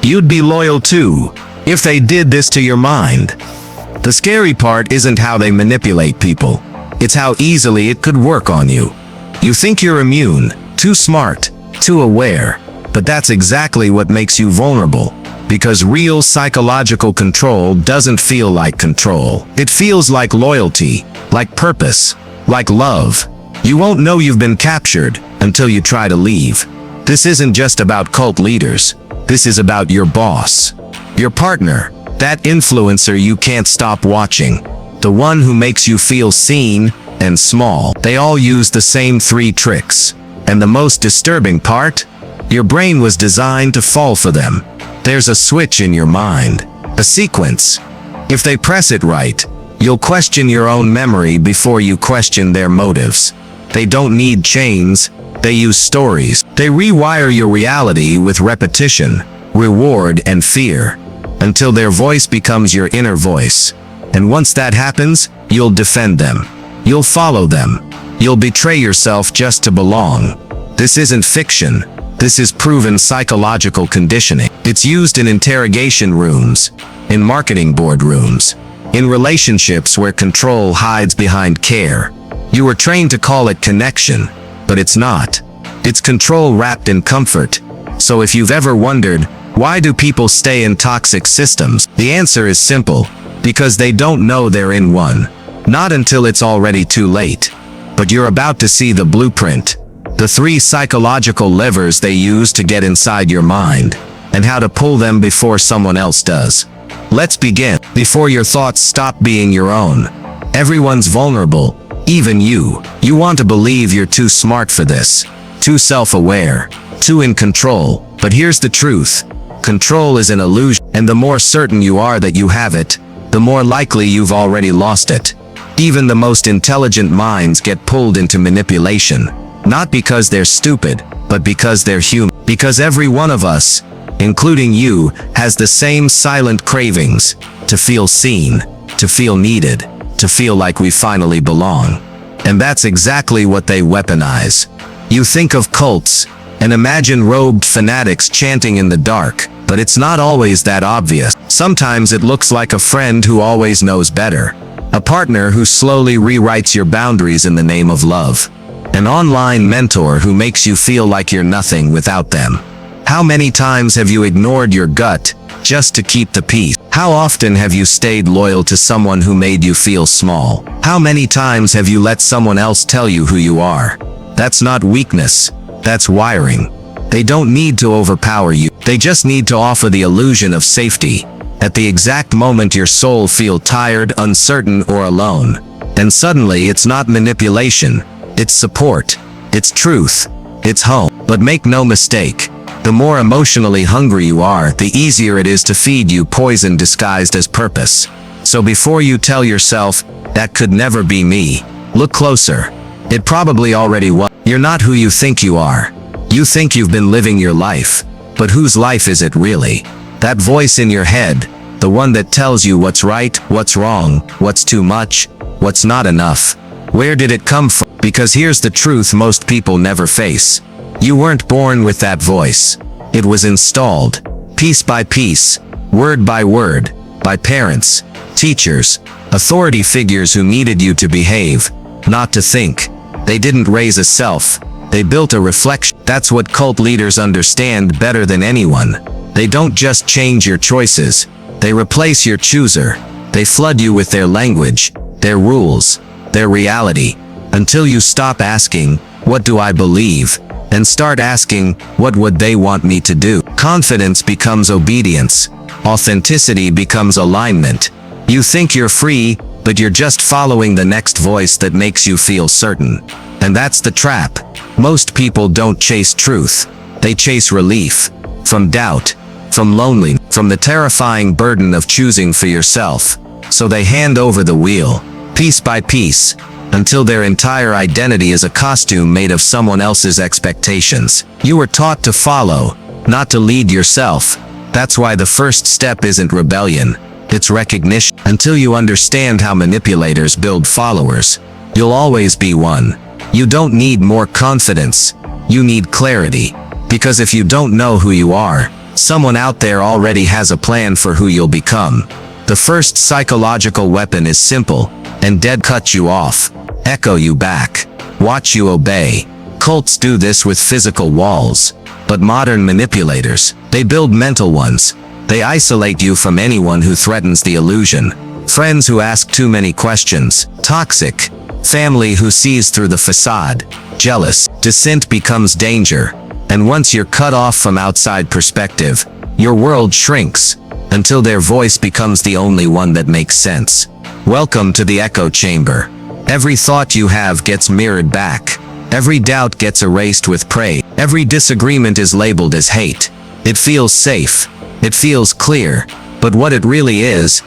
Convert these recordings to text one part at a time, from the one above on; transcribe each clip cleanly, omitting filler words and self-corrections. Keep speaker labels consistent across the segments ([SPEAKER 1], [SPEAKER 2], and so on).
[SPEAKER 1] You'd be loyal too, if they did this to your mind. The scary part isn't how they manipulate people. It's how easily it could work on you. You think you're immune, too smart, too aware, but that's exactly what makes you vulnerable. Because real psychological control doesn't feel like control. It feels like loyalty, like purpose, like love. You won't know you've been captured until you try to leave. This isn't just about cult leaders. This is about your boss, your partner, that influencer you can't stop watching, the one who makes you feel seen and small. They all use the same 3 tricks. And the most disturbing part? Your brain was designed to fall for them. There's a switch in your mind, a sequence. If they press it right, you'll question your own memory before you question their motives. They don't need chains, they use stories. They rewire your reality with repetition, reward, and fear, until their voice becomes your inner voice. And once that happens, you'll defend them. You'll follow them. You'll betray yourself just to belong. This isn't fiction. This is proven psychological conditioning. It's used in interrogation rooms, in marketing boardrooms, in relationships where control hides behind care. You were trained to call it connection, but it's not. It's control wrapped in comfort. So if you've ever wondered, why do people stay in toxic systems? The answer is simple. Because they don't know they're in one. Not until it's already too late. But you're about to see the blueprint. The 3 psychological levers they use to get inside your mind, and how to pull them before someone else does. Let's begin. Before your thoughts stop being your own. Everyone's vulnerable, even you. You want to believe you're too smart for this, too self-aware, too in control. But here's the truth. Control is an illusion, and the more certain you are that you have it, the more likely you've already lost it. Even the most intelligent minds get pulled into manipulation. Not because they're stupid, but because they're human. Because every one of us, including you, has the same silent cravings. To feel seen, to feel needed, to feel like we finally belong. And that's exactly what they weaponize. You think of cults, and imagine robed fanatics chanting in the dark, but it's not always that obvious. Sometimes it looks like a friend who always knows better. A partner who slowly rewrites your boundaries in the name of love. An online mentor who makes you feel like you're nothing without them. How many times have you ignored your gut just to keep the peace? How often have you stayed loyal to someone who made you feel small? How many times have you let someone else tell you who you are? That's not weakness. That's wiring. They don't need to overpower you. They just need to offer the illusion of safety. At the exact moment your soul feels tired, uncertain, or alone. And suddenly it's not manipulation. It's support. It's truth. It's home. But make no mistake. The more emotionally hungry you are, the easier it is to feed you poison disguised as purpose. So before you tell yourself, that could never be me, look closer. It probably already was. You're not who you think you are. You think you've been living your life. But whose life is it really? That voice in your head, the one that tells you what's right, what's wrong, what's too much, what's not enough. Where did it come from? Because here's the truth most people never face. You weren't born with that voice. It was installed, piece by piece, word by word, by parents, teachers, authority figures who needed you to behave, not to think. They didn't raise a self. They built a reflection. That's what cult leaders understand better than anyone. They don't just change your choices. They replace your chooser. They flood you with their language, their rules, their reality, until you stop asking, what do I believe? And start asking, what would they want me to do? Confidence becomes obedience. Authenticity becomes alignment. You think you're free, but you're just following the next voice that makes you feel certain. And that's the trap. Most people don't chase truth. They chase relief. From doubt, from loneliness, from the terrifying burden of choosing for yourself. So they hand over the wheel, piece by piece, until their entire identity is a costume made of someone else's expectations. You were taught to follow, not to lead yourself. That's why the first step isn't rebellion. It's recognition. Until you understand how manipulators build followers, you'll always be one. You don't need more confidence. You need clarity. Because if you don't know who you are, Someone out there already has a plan for who you'll become. The first psychological weapon is simple and dead: cut you off, echo you back, watch you obey. Cults do this with physical walls, but modern manipulators, they build mental ones. They isolate you from anyone who threatens the illusion. Friends who ask too many questions, toxic. Family who sees through the facade, jealous. Dissent becomes danger. And once you're cut off from outside perspective, your world shrinks, until their voice becomes the only one that makes sense. Welcome to the echo chamber. Every thought you have gets mirrored back. Every doubt gets erased with praise. Every disagreement is labeled as hate. It feels safe. It feels clear. But what it really is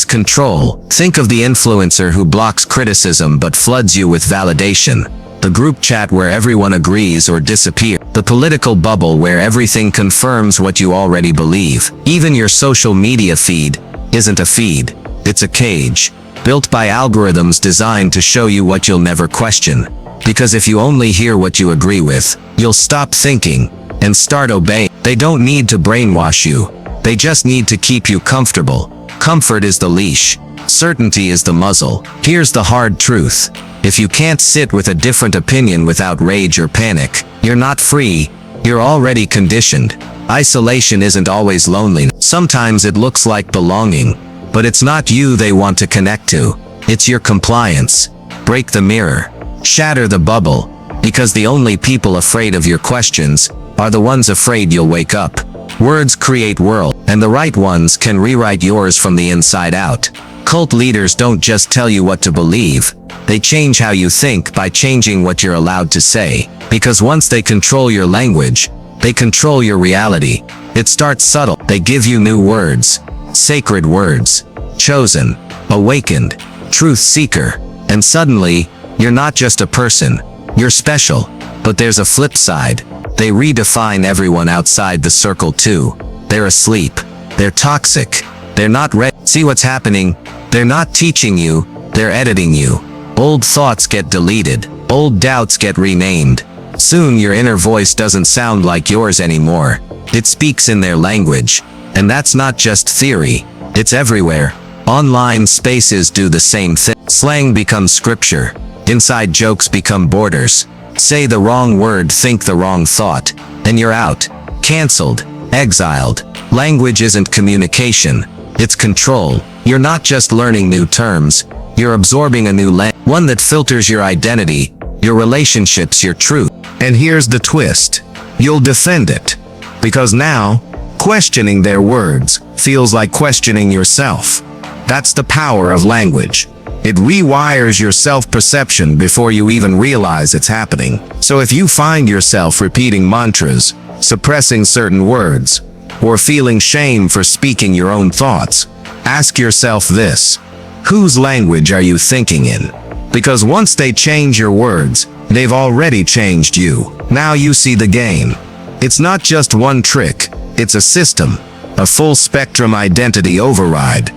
[SPEAKER 1] control. Think of the influencer who blocks criticism but floods you with validation. The group chat where everyone agrees or disappears. The political bubble where everything confirms what you already believe. Even your social media feed isn't a feed. It's a cage, built by algorithms designed to show you what you'll never question. Because if you only hear what you agree with, you'll stop thinking and start obeying. They don't need to brainwash you. They just need to keep you comfortable. Comfort is the leash. Certainty is the muzzle. Here's the hard truth. If you can't sit with a different opinion without rage or panic, you're not free. You're already conditioned. Isolation isn't always loneliness. Sometimes it looks like belonging, but it's not you they want to connect to. It's your compliance. Break the mirror. Shatter the bubble, because the only people afraid of your questions are the ones afraid you'll wake up. Words create world, and the right ones can rewrite yours from the inside out. Cult leaders don't just tell you what to believe. They change how you think by changing what you're allowed to say. Because once they control your language, they control your reality. It starts subtle. They give you new words. Sacred words. Chosen. Awakened. Truth seeker. And suddenly, you're not just a person. You're special. But there's a flip side. They redefine everyone outside the circle too. They're asleep. They're toxic. They're not ready. See what's happening? They're not teaching you. They're editing you. Old thoughts get deleted. Old doubts get renamed. Soon your inner voice doesn't sound like yours anymore. It speaks in their language. And that's not just theory. It's everywhere. Online spaces do the same thing. Slang becomes scripture. Inside jokes become borders. Say the wrong word, think the wrong thought, and you're out. Cancelled. Exiled. Language isn't communication. It's control. You're not just learning new terms. You're absorbing a new language. One that filters your identity, your relationships, your truth. And here's the twist. You'll defend it. Because now, questioning their words feels like questioning yourself. That's the power of language. It rewires your self-perception before you even realize it's happening. So if you find yourself repeating mantras, suppressing certain words, or feeling shame for speaking your own thoughts, ask yourself this: whose language are you thinking in? Because once they change your words, they've already changed you. Now you see the game. It's not just one trick, it's a system, a full-spectrum identity override,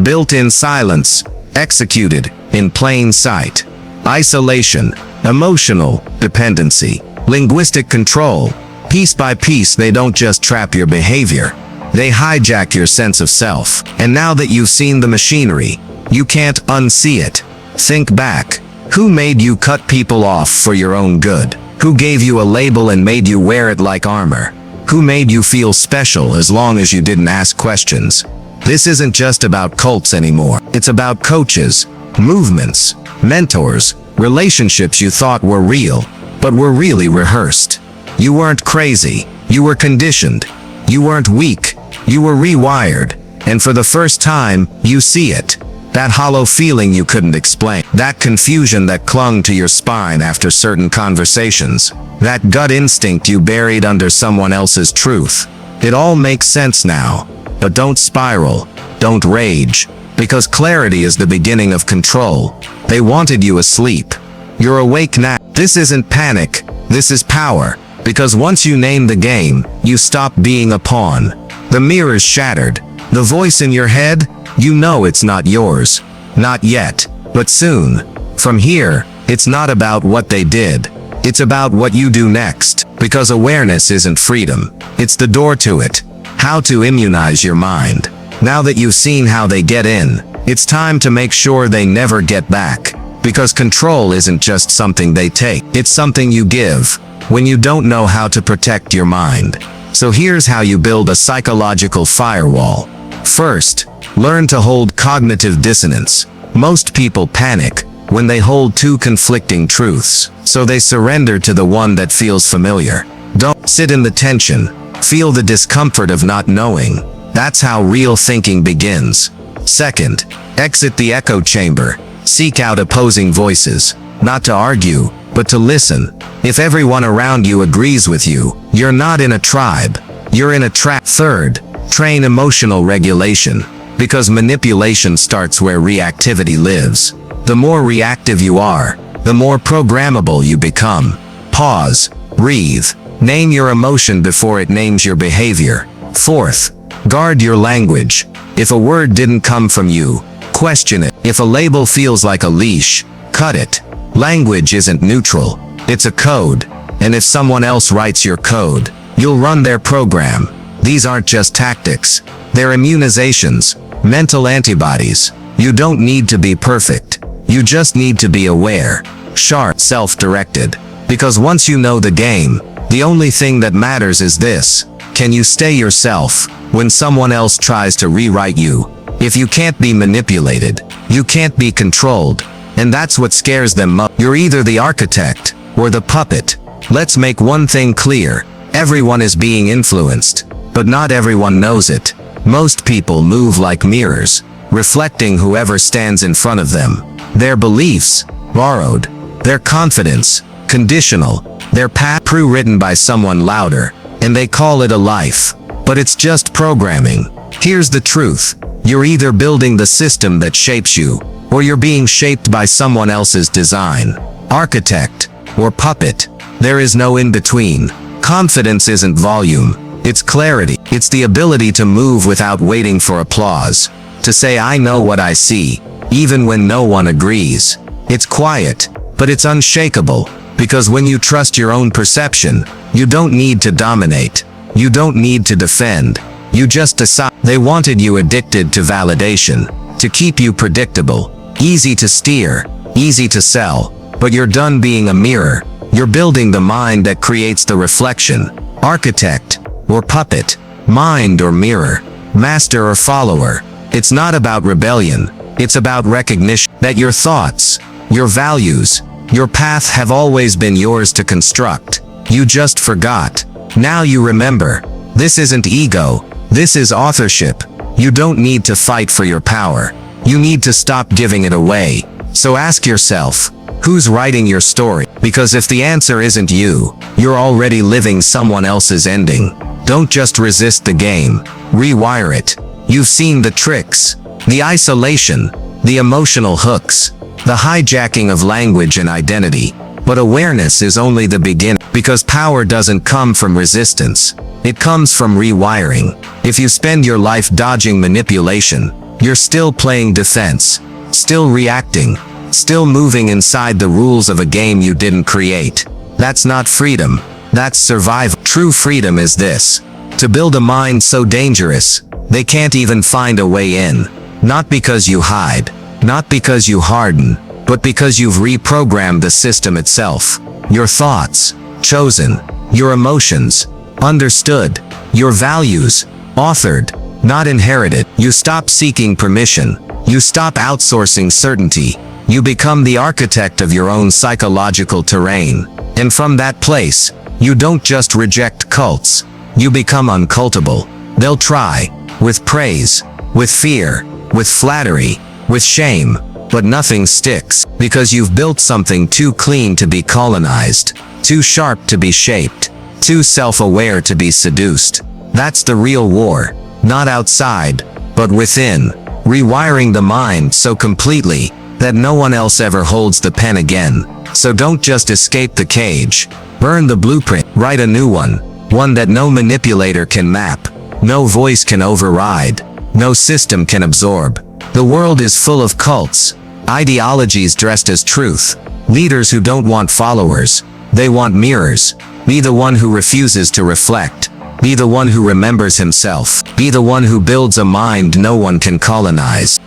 [SPEAKER 1] built in silence, executed in plain sight. Isolation, emotional dependency, linguistic control. Piece by piece, they don't just trap your behavior. They hijack your sense of self. And now that you've seen the machinery, you can't unsee it. Think back. Who made you cut people off for your own good? Who gave you a label and made you wear it like armor? Who made you feel special as long as you didn't ask questions? This isn't just about cults anymore. It's about coaches, movements, mentors, relationships you thought were real, but were really rehearsed. You weren't crazy. You were conditioned. You weren't weak. You were rewired. And for the first time, you see it. That hollow feeling you couldn't explain. That confusion that clung to your spine after certain conversations. That gut instinct you buried under someone else's truth. It all makes sense now. But don't spiral. Don't rage. Because clarity is the beginning of control. They wanted you asleep. You're awake now. This isn't panic. This is power. Because once you name the game, you stop being a pawn. The mirror's shattered. The voice in your head, you know it's not yours. Not yet, but soon. From here, it's not about what they did. It's about what you do next. Because awareness isn't freedom. It's the door to it. How to immunize your mind. Now that you've seen how they get in, it's time to make sure they never get back. Because control isn't just something they take, it's something you give when you don't know how to protect your mind. So here's how you build a psychological firewall. First, learn to hold cognitive dissonance. Most people panic when they hold two conflicting truths, so they surrender to the one that feels familiar. Don't sit in the tension. Feel the discomfort of not knowing. That's how real thinking begins. Second, exit the echo chamber. Seek out opposing voices, not to argue, but to listen. If everyone around you agrees with you, you're not in a tribe. You're in a trap. Third, train emotional regulation, because manipulation starts where reactivity lives. The more reactive you are, the more programmable you become. Pause, breathe, name your emotion before it names your behavior. Fourth, guard your language. If a word didn't come from you, question it. If a label feels like a leash, cut it. Language isn't neutral, it's a code. And if someone else writes your code, you'll run their program. These aren't just tactics, they're immunizations, mental antibodies. You don't need to be perfect. You just need to be aware, sharp, self-directed. Because once you know the game, the only thing that matters is this: can you stay yourself when someone else tries to rewrite you? If you can't be manipulated, you can't be controlled. And that's what scares them most. You're either the architect or the puppet. Let's make one thing clear: everyone is being influenced, but not everyone knows it. Most people move like mirrors, reflecting whoever stands in front of them. Their beliefs, borrowed. Their confidence, conditional. Their path, pre-written by someone louder. And they call it a life. But it's just programming. Here's the truth: you're either building the system that shapes you, or you're being shaped by someone else's design. Architect or puppet. There is no in-between. Confidence isn't volume, it's clarity. It's the ability to move without waiting for applause. To say I know what I see, even when no one agrees. It's quiet, but it's unshakable. Because when you trust your own perception, you don't need to dominate. You don't need to defend. You just decide. They wanted you addicted to validation, to keep you predictable, easy to steer, easy to sell. But you're done being a mirror. You're building the mind that creates the reflection. Architect or puppet, mind or mirror, master or follower. It's not about rebellion. It's about recognition that your thoughts, your values, your path have always been yours to construct. You just forgot. Now you remember. This isn't ego. This is authorship. You don't need to fight for your power. You need to stop giving it away. So ask yourself, who's writing your story? Because if the answer isn't you, you're already living someone else's ending. Don't just resist the game. Rewire it. You've seen the tricks, the isolation, the emotional hooks, the hijacking of language and identity. But awareness is only the beginning, because power doesn't come from resistance. It comes from rewiring. If you spend your life dodging manipulation, you're still playing defense, still reacting, still moving inside the rules of a game you didn't create. That's not freedom. That's survival. True freedom is this: to build a mind so dangerous, they can't even find a way in. Not because you hide, not because you harden, but because you've reprogrammed the system itself. Your thoughts, chosen. Your emotions, understood. Your values, authored, not inherited. You stop seeking permission. You stop outsourcing certainty. You become the architect of your own psychological terrain. And from that place, you don't just reject cults. You become uncultable. They'll try, with praise, with fear, with flattery, with shame, but nothing sticks, because you've built something too clean to be colonized, too sharp to be shaped, too self-aware to be seduced. That's the real war, not outside, but within, rewiring the mind so completely that no one else ever holds the pen again. So don't just escape the cage. Burn the blueprint, write a new one that no manipulator can map, no voice can override, no system can absorb. The world is full of cults, ideologies dressed as truth, leaders who don't want followers, they want mirrors. Be the one who refuses to reflect. Be the one who remembers himself. Be the one who builds a mind no one can colonize.